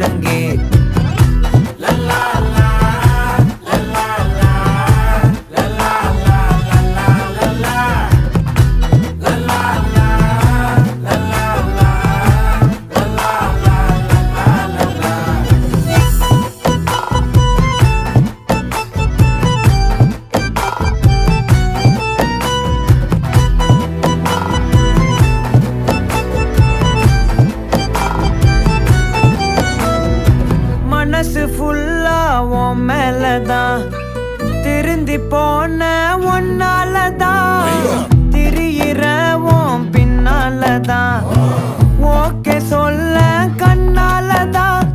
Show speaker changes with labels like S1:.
S1: முழங்கே. மனசு ஃபுல்லா உன் மேலதான், திருந்தி போன ஒன்னாலதான், திரியிற உன் பின்னாலதான், ஓகே சொல்ல கண்ணாலதான்,